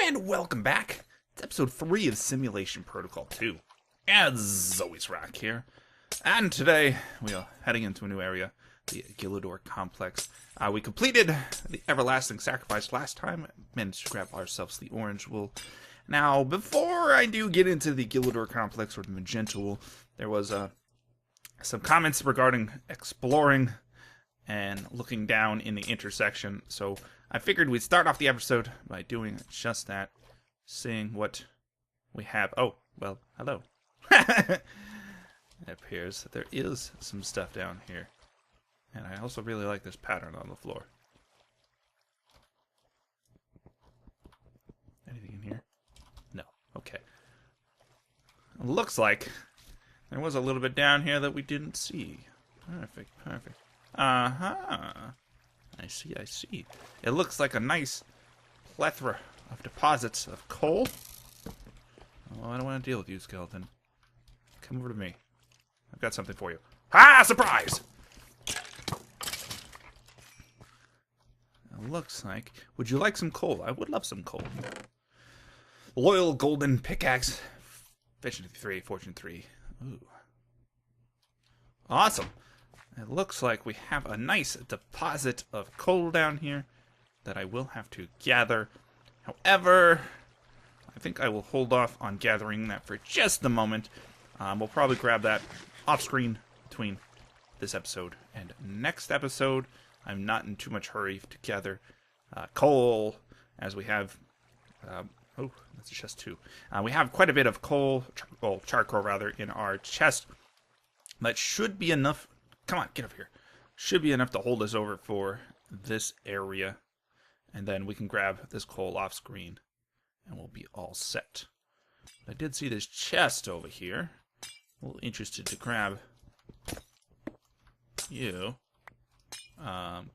And welcome back to episode 3 of Simulation Protocol 2. As always, Rock here. And today, we are heading into a new area, the Gilidor Complex. We completed the Everlasting Sacrifice last time, managed to grab ourselves the orange wool. Now, before I do get into the Gilidor Complex or the Magenta wool, there was some comments regarding exploring and looking down in the intersection, so I figured we'd start off the episode by doing just that, seeing what we have. Oh, well, hello. It appears that there is some stuff down here, and I also really like this pattern on the floor. Anything in here? No. Okay. It looks like there was a little bit down here that we didn't see. Perfect, perfect. Uh-huh. I see. It looks like a nice plethora of deposits of coal. Oh, I don't want to deal with you, skeleton. Come over to me. I've got something for you. Ah, surprise! It looks like... Would you like some coal? I would love some coal. Loyal golden pickaxe. Efficiency 3, fortune 3. Ooh. Awesome. It looks like we have a nice deposit of coal down here that I will have to gather. However, I think I will hold off on gathering that for just a moment. We'll probably grab that off screen between this episode and next episode. I'm not in too much hurry to gather coal, as we have... oh, that's a chest too. We have quite a bit of coal, charcoal rather, in our chest. That should be enough... Come on, get up here. Should be enough to hold us over for this area. And then we can grab this coal off screen. And we'll be all set. I did see this chest over here. A little interested to grab you. Can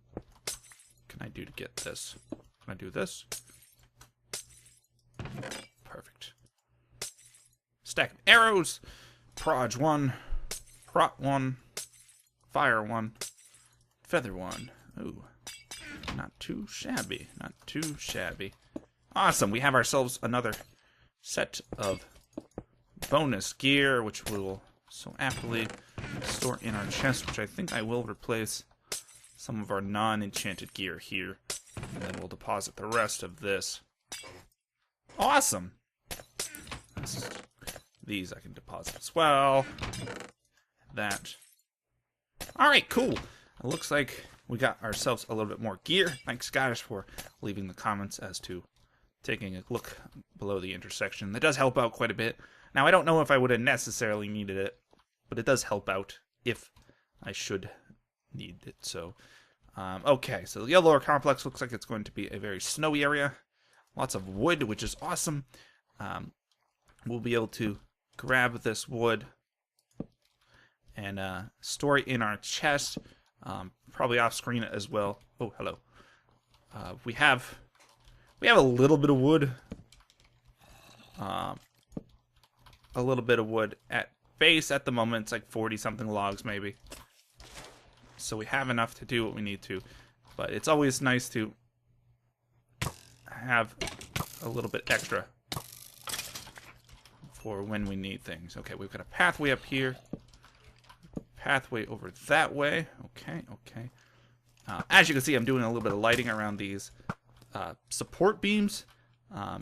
I do to get this? Can I do this? Perfect. Stack of arrows. Proj 1. Prot 1. Fire 1. Feather 1. Ooh. Not too shabby. Not too shabby. Awesome. We have ourselves another set of bonus gear, which we will so aptly store in our chest, which I think I will replace some of our non-enchanted gear here. And then we'll deposit the rest of this. Awesome. These I can deposit as well. That. Alright, cool. It looks like we got ourselves a little bit more gear. Thanks, guys, for leaving the comments as to taking a look below the intersection. That does help out quite a bit. Now, I don't know if I would have necessarily needed it, but it does help out if I should need it. So, okay, so the Gilidor Complex looks like it's going to be a very snowy area. Lots of wood, which is awesome. We'll be able to grab this wood and store it in our chest, probably off screen as well. Oh, hello. We have a little bit of wood. A little bit of wood at base at the moment. It's like 40 something logs maybe. So we have enough to do what we need to, but it's always nice to have a little bit extra for when we need things. Okay, we've got a pathway up here. Pathway over that way. Okay. As you can see, I'm doing a little bit of lighting around these support beams.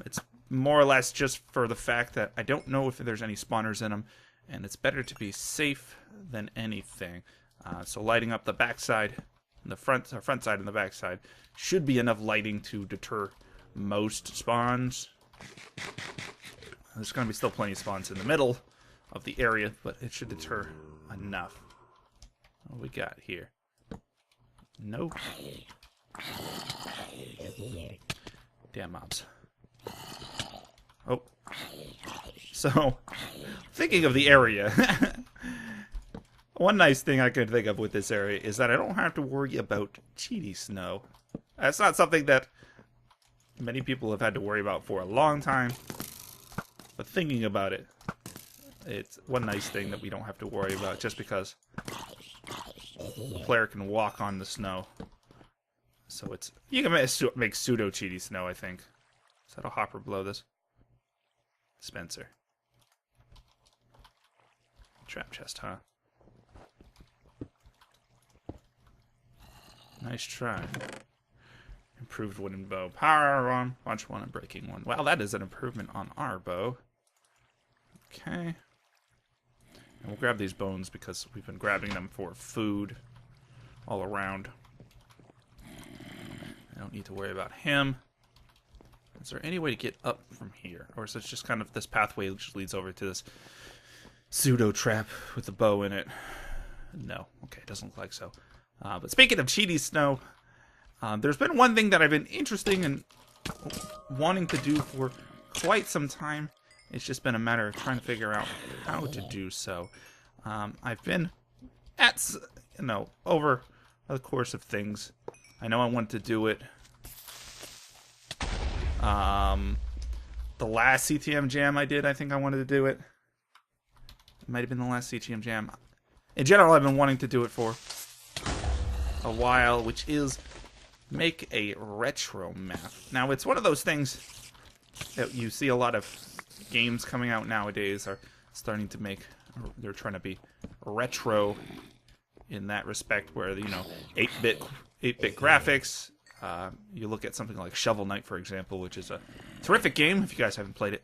It's more or less just for the fact that I don't know if there's any spawners in them, and it's better to be safe than anything. So lighting up the backside, the front side and the backside should be enough lighting to deter most spawns. There's going to be still plenty of spawns in the middle of the area, but it should deter enough. What we got here? Nope. Damn mobs. Oh. So, thinking of the area, one nice thing I could think of with this area is that I don't have to worry about cheaty snow. That's not something that many people have had to worry about for a long time. But thinking about it, it's one nice thing that we don't have to worry about, just because the player can walk on the snow. So it's, you can make pseudo cheaty snow, I think. Is that a hopper below this? Dispenser. Trap chest, huh? Nice try. Improved wooden bow. Power on. Punch 1 and breaking 1. Well, that is an improvement on our bow. Okay. And we'll grab these bones because we've been grabbing them for food all around. I don't need to worry about him. Is there any way to get up from here? Or is it just kind of this pathway which leads over to this pseudo trap with the bow in it? No. Okay, doesn't look like so. But speaking of cheaty snow, there's been one thing that I've been interested in wanting to do for quite some time. It's just been a matter of trying to figure out how to do so. I've been at, over the course of things. I know I want to do it. The last CTM jam I did, I think I wanted to do it. It might have been the last CTM jam. In general, I've been wanting to do it for a while, which is make a retro map. Now, it's one of those things that you see a lot of games coming out nowadays are starting to make, they're trying to be retro in that respect, where, 8-bit graphics. You look at something like Shovel Knight, for example, which is a terrific game if you guys haven't played it.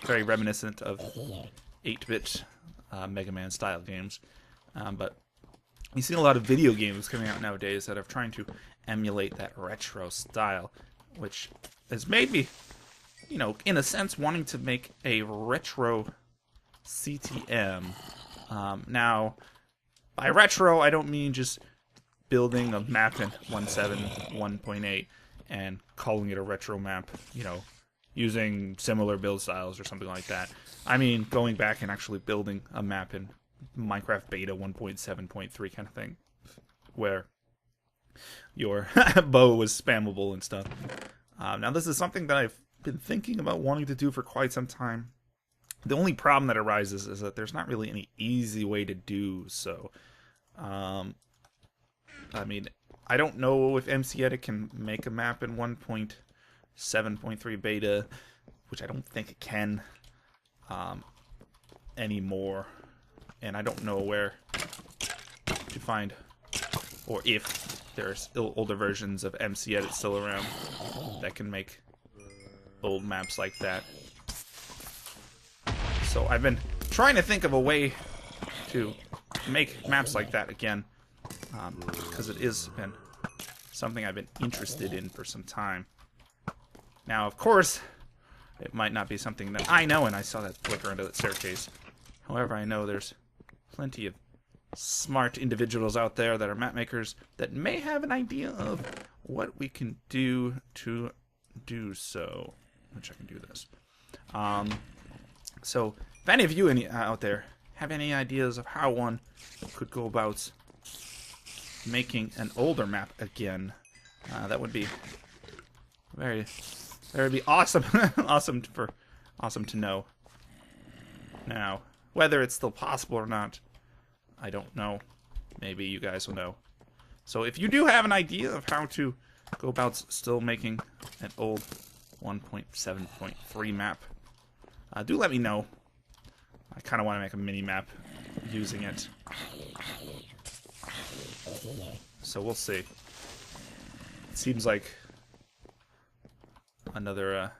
Very reminiscent of 8-bit Mega Man style games. But you see a lot of video games coming out nowadays that are trying to emulate that retro style, which has made me, in a sense, wanting to make a retro CTM. Now, by retro, I don't mean just building a map in 1.7.1.8 and calling it a retro map, using similar build styles or something like that. I mean going back and actually building a map in Minecraft Beta 1.7.3 kind of thing, where your bow was spammable and stuff. Now, this is something that I've been thinking about wanting to do for quite some time. The only problem that arises is that there's not really any easy way to do so. I mean, I don't know if MC Edit can make a map in 1.7.3 beta, which I don't think it can anymore. And I don't know where to find, or if there's older versions of MC Edit still around that can make old maps like that. So I've been trying to think of a way to make maps like that again, because it has been something I've been interested in for some time. Now, of course, it might not be something that I know, and I saw that flicker under that staircase. However, I know there's plenty of smart individuals out there that are map makers that may have an idea of what we can do to do so. Which I can do this. So, if any of you out there have any ideas of how one could go about making an older map again, that would be very awesome. awesome to know. Now, whether it's still possible or not, I don't know. Maybe you guys will know. So if you do have an idea of how to go about still making an old 1.7.3 map, do let me know. I kind of want to make a mini map using it. So we'll see. It seems like another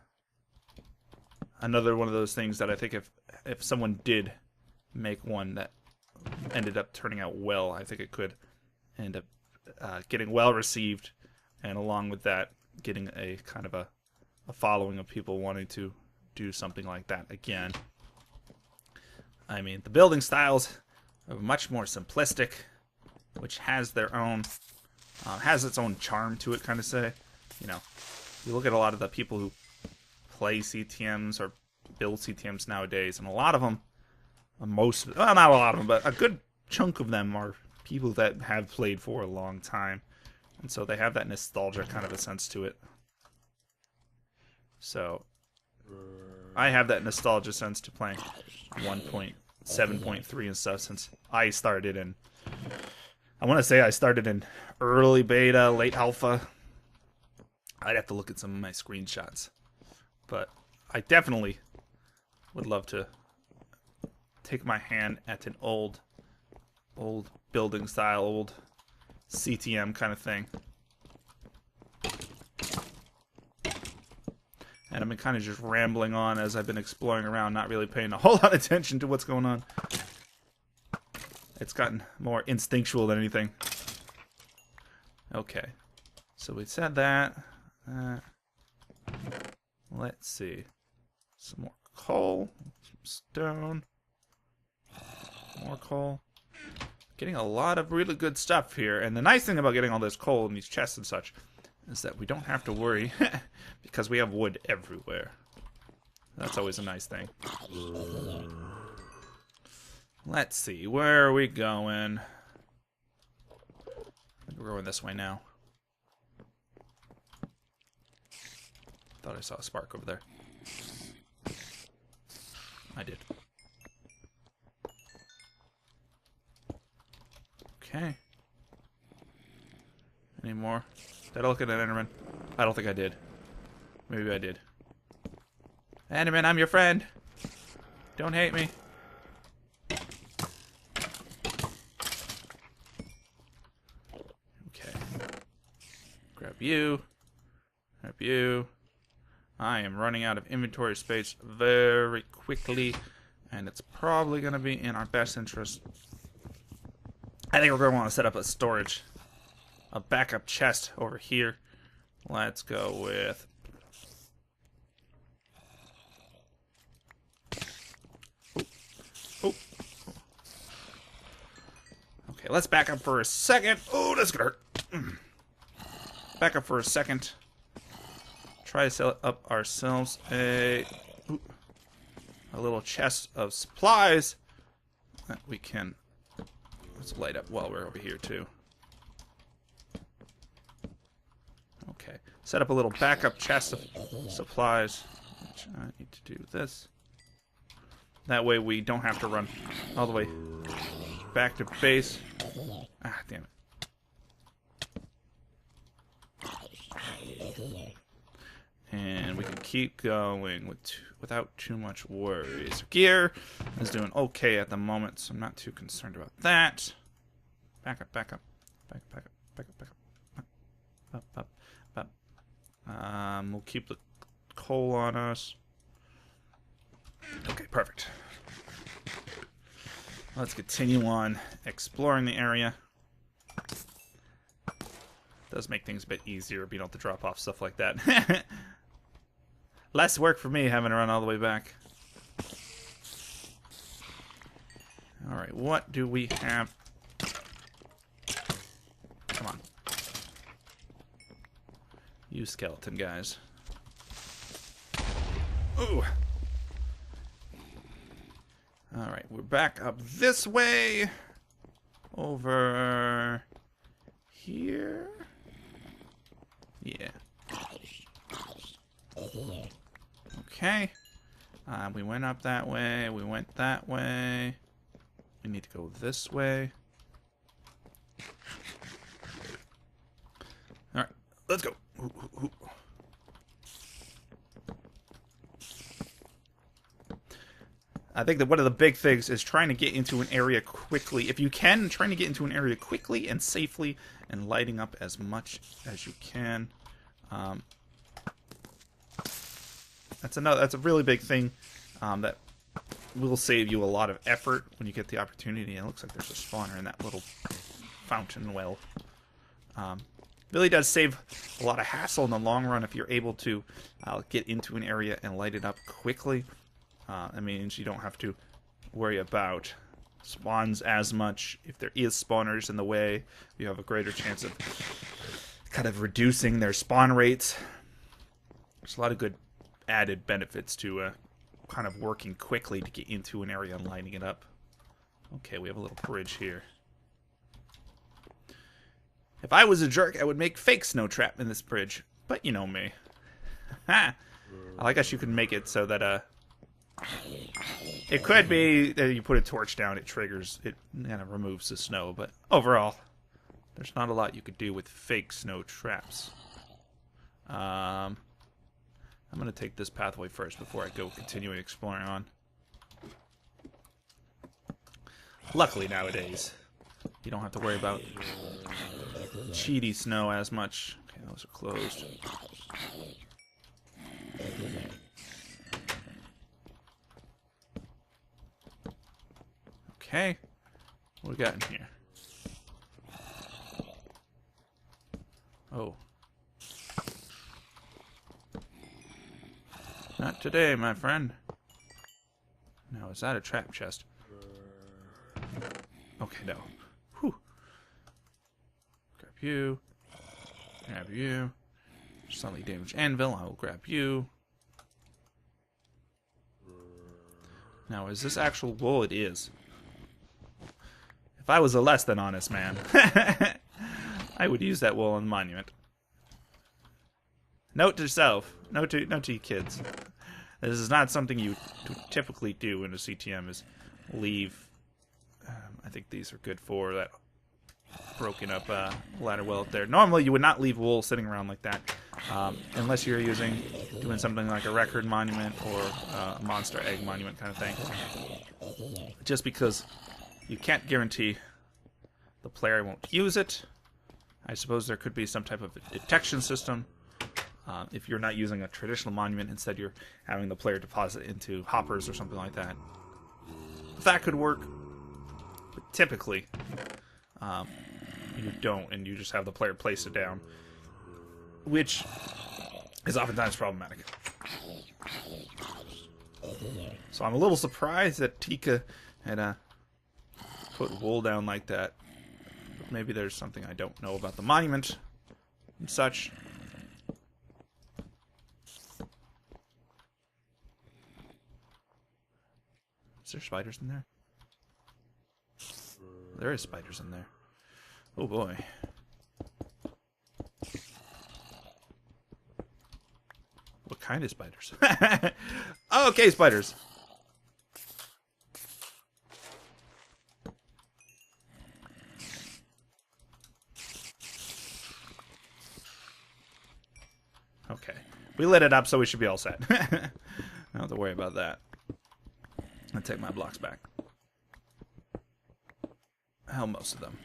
one of those things that I think if someone did make one that ended up turning out well, I think it could end up getting well received, and along with that, getting a kind of a following of people wanting to do something like that again. I mean, the building styles are much more simplistic, which has their own, has its own charm to it, kind of say. You look at a lot of the people who play CTMs or build CTMs nowadays, and a lot of them, well, not a lot of them, but a good chunk of them are people that have played for a long time. And so they have that nostalgia kind of a sense to it. So I have that nostalgia sense to playing 1.7.3 and stuff since I started in, I want to say I started in early beta, late alpha. I'd have to look at some of my screenshots. but I definitely would love to take my hand at an old building style, old CTM kind of thing. And I've been kind of just rambling on as I've been exploring around, not really paying a whole lot of attention to what's going on. It's gotten more instinctual than anything. Okay. So we said that. Let's see. Some more coal. Some stone. More coal. Getting a lot of really good stuff here. And the nice thing about getting all this coal in these chests and such is that we don't have to worry because we have wood everywhere. That's always a nice thing. Let's see, where are we going? We're going this way now. Thought I saw a spark over there. I did. Okay. Any more? Did I look at an Enderman? I don't think I did. Maybe I did. Enderman, I'm your friend. Don't hate me. Okay. Grab you. Grab you. I am running out of inventory space very quickly, and it's probably going to be in our best interest. I think we're going to want to set up a storage. A backup chest over here. Let's go with... Oh. Okay, let's back up for a second. Oh, that's gonna hurt. Back up for a second. Try to set up ourselves a little chest of supplies that we can... Let's light up while we're over here, too. Okay. Set up a little backup chest of supplies. Which I need to do this. That way we don't have to run all the way back to base. Ah, damn it. And we can keep going without too much worries. Gear is doing okay at the moment, so I'm not too concerned about that. Back up, back up. Back up, back up, back up. Up, up, up. We'll keep the coal on us. Okay, perfect. Let's continue on exploring the area. Does make things a bit easier being able to drop off stuff like that. Less work for me having to run all the way back. Alright, what do we have? Come on. You skeleton guys. Ooh. Alright, we're back up this way. Over here. Yeah. Okay. We went up that way. We went that way. We need to go this way. Alright, let's go. I think that one of the big things is trying to get into an area quickly. If you can, trying to get into an area quickly and safely and lighting up as much as you can. That's a really big thing that will save you a lot of effort when you get the opportunity. And it looks like there's a spawner in that little fountain well. Really does save a lot of hassle in the long run if you're able to get into an area and light it up quickly. That means you don't have to worry about spawns as much. If there is spawners in the way, you have a greater chance of kind of reducing their spawn rates. There's a lot of good added benefits to kind of working quickly to get into an area and lighting it up. Okay, we have a little bridge here. If I was a jerk, I would make fake snow trap in this bridge. But you know me. Ha! I guess you can make it so that it could be that you put a torch down, it triggers, it kind of removes the snow. But overall, there's not a lot you could do with fake snow traps. I'm going to take this pathway first before I go continuing exploring on. Luckily nowadays, you don't have to worry about cheaty snow as much. Okay, those are closed. Okay, what we got in here? Oh. Not today, my friend. Now, is that a trap chest? Okay, no. Whew. Grab you. Grab you. Slightly damaged anvil. I will grab you. Now, is this actual wool? It is. If I was a less than honest man, I would use that wool on the monument. Note to self. Note to you kids. This is not something you typically do in a CTM, is leave. I think these are good for that broken up ladder well up there. Normally you would not leave wool sitting around like that, unless you're doing something like a record monument or a monster egg monument kind of thing. Just because you can't guarantee the player won't use it. I suppose there could be some type of detection system. If you're not using a traditional monument, instead you're having the player deposit into hoppers or something like that. That could work, but typically you don't, and you just have the player place it down, which is oftentimes problematic. So I'm a little surprised that Tika had put wool down like that. But maybe there's something I don't know about the monument and such. Is there spiders in there? There is spiders in there. Oh boy. What kind of spiders? Okay, spiders. Okay. We lit it up, so we should be all set. I don't have to worry about that. I'll take my blocks back. Hell, most of them.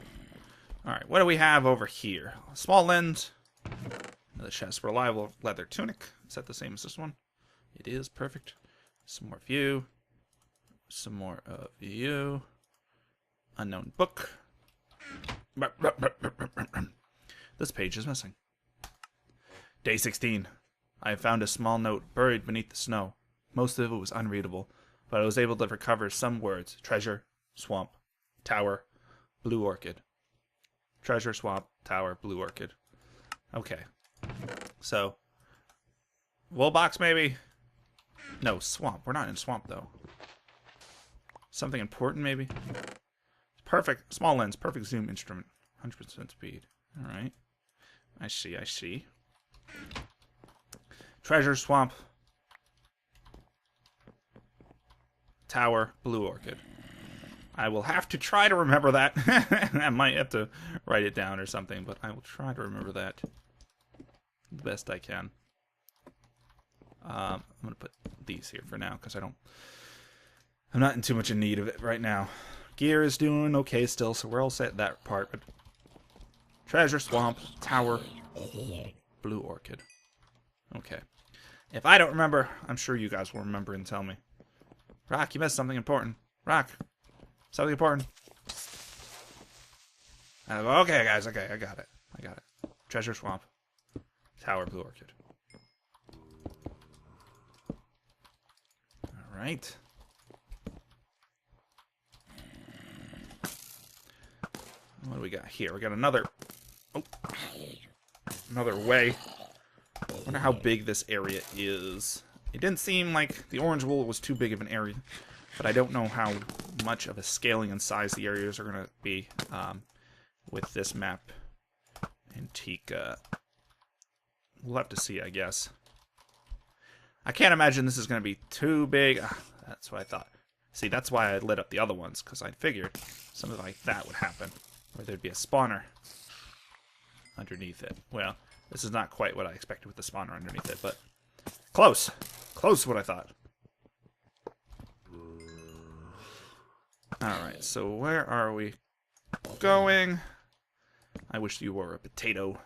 Alright, what do we have over here? A small lens. Another chest. Reliable leather tunic. Is that the same as this one? It is. Perfect. Some more of you. Some more of you. Unknown book. This page is missing. Day 16. I have found a small note buried beneath the snow. Most of it was unreadable, but I was able to recover some words. Treasure, swamp, tower, blue orchid. Treasure, swamp, tower, blue orchid. Okay. So, wool box maybe? No, swamp. We're not in swamp though. Something important maybe? Perfect. Small lens. Perfect zoom instrument. 100% speed. Alright. I see, I see. Treasure, swamp, tower, blue orchid. I will have to try to remember that. I might have to write it down or something, but I will try to remember that the best I can. I'm gonna put these here for now because I'm not in too much in need of it right now. Gear is doing okay still, so we're all set in that part. But treasure, swamp, tower, blue orchid. Okay. If I don't remember, I'm sure you guys will remember and tell me. Rock, you missed something important. Rock, something important. Okay, guys, okay, I got it. I got it. Treasure, swamp, tower, blue orchid. All right. What do we got here? We got another way. I wonder how big this area is. It didn't seem like the orange wool was too big of an area, but I don't know how much of a scaling and size the areas are going to be with this map. Antica. We'll have to see, I guess. I can't imagine this is going to be too big. That's what I thought. See, that's why I lit up the other ones, because I figured something like that would happen, where there'd be a spawner underneath it. Well, this is not quite what I expected with the spawner underneath it, but Close. Close what I thought. Alright, so where are we going? I wish you were a potato.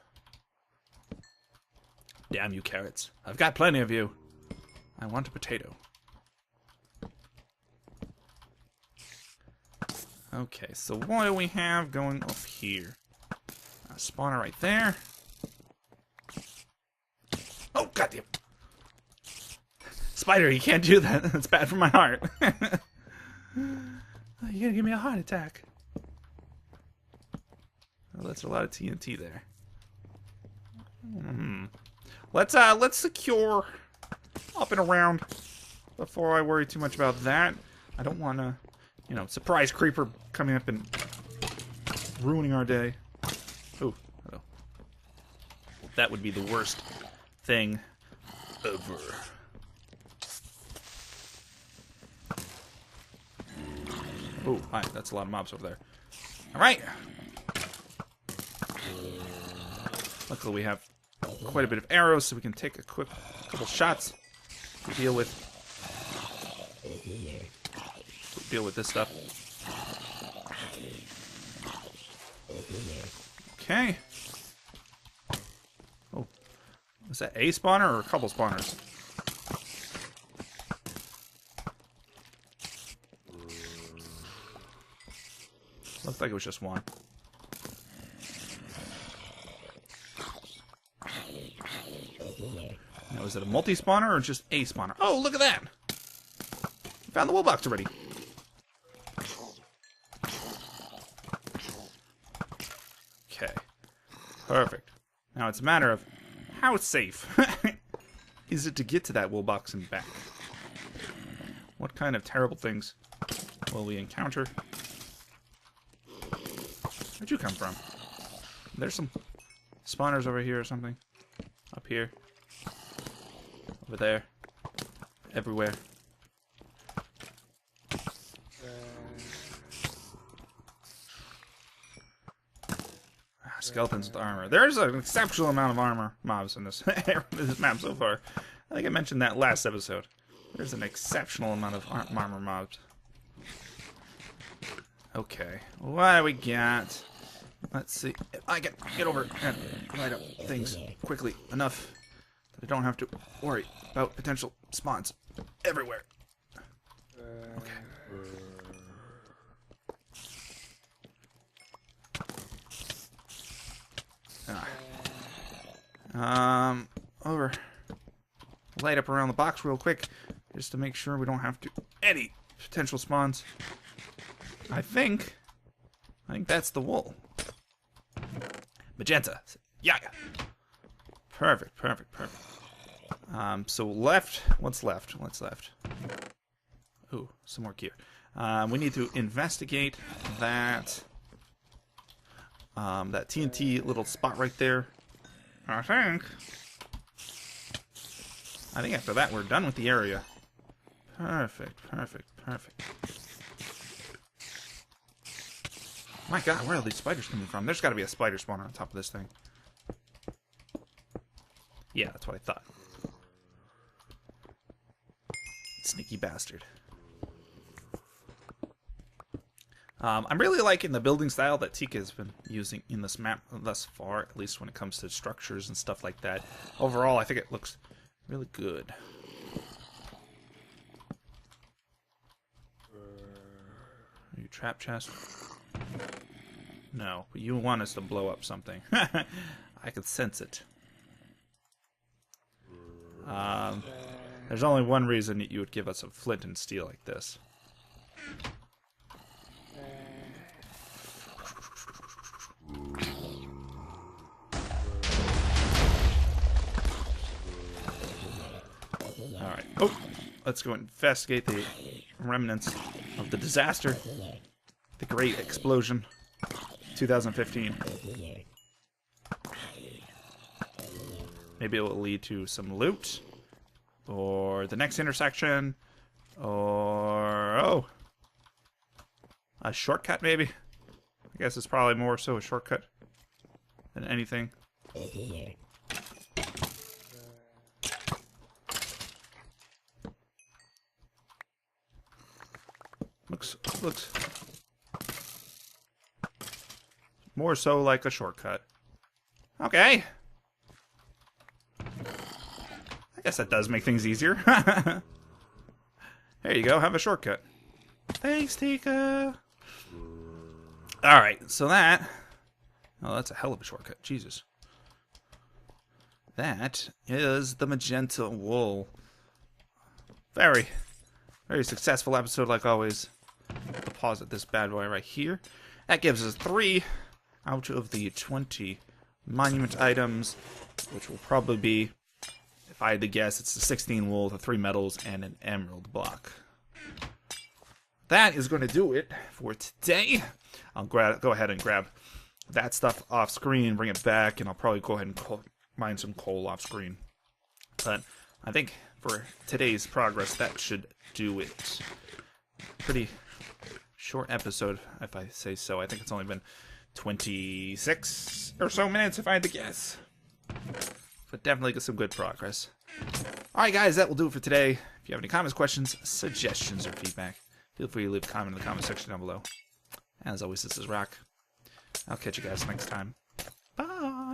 Damn you, carrots. I've got plenty of you. I want a potato. Okay, so what do we have going up here? A spawner right there. Oh, goddamn. Spider, you can't do that. That's bad for my heart. You're gonna give me a heart attack. Oh, that's a lot of TNT there. Let's secure up and around before I worry too much about that. I don't want to, you know, surprise creeper coming up and ruining our day. Oh, hello. That would be the worst thing ever. Oh, hi, that's a lot of mobs over there. Alright. Luckily we have quite a bit of arrows, so we can take a quick couple shots to deal with this stuff. Okay. Oh. Was that a spawner or a couple spawners? Looked like it was just one. Now, is it a multi-spawner or just a spawner? Oh, look at that! We found the wool box already. Okay. Perfect. Now it's a matter of how safe is it to get to that wool box and back? What kind of terrible things will we encounter? Where'd you come from? There's some spawners over here or something. Up here. Over there. Everywhere. Skeletons with armor. There's an exceptional amount of armor mobs in this, this map so far. I think I mentioned that last episode. There's an exceptional amount of armor mobs. Okay, what do we got? Let's see. I can get over and light up things quickly enough that I don't have to worry about potential spawns everywhere. Okay. Over. Light up around the box real quick, just to make sure we don't have to any potential spawns. I think that's the wool. Magenta. Yeah. Perfect, perfect, perfect. So left. What's left? What's left? Ooh, some more gear. We need to investigate that. That TNT little spot right there. I think after that we're done with the area. Perfect, perfect, perfect. My god, where are these spiders coming from? There's got to be a spider spawner on top of this thing. Yeah, that's what I thought. Sneaky bastard. I'm really liking the building style that Tika has been using in this map thus far, at least when it comes to structures and stuff like that. Overall, I think it looks really good. Are you trap chest? No, but you want us to blow up something. I could sense it. There's only one reason that you would give us a flint and steel like this. Alright. Oh! Let's go investigate the remnants of the disaster. The Great Explosion. 2015. Maybe it will lead to some loot. Or the next intersection. Or... oh! A shortcut, maybe? I guess it's probably more so a shortcut than anything. Looks more so like a shortcut. Okay. I guess that does make things easier. There you go, have a shortcut. Thanks, Tika. Alright, so that... Oh, that's a hell of a shortcut. Jesus. That is the Magenta wool. Very successful episode, like always. I'll pause at this bad boy right here. That gives us 3 out of the 20 monument items, which will probably be, if I had to guess, it's the 16 wool, the 3 metals, and an emerald block. That is going to do it for today. I'll go ahead and grab that stuff off screen, bring it back, and I'll probably go ahead and mine some coal off screen. But I think for today's progress, that should do it. Pretty short episode, if I say so. I think it's only been 26 or so minutes, if I had to guess. But definitely get some good progress. Alright guys, that will do it for today. If you have any comments, questions, suggestions, or feedback, feel free to leave a comment in the comment section down below. As always, this is Rock. I'll catch you guys next time. Bye!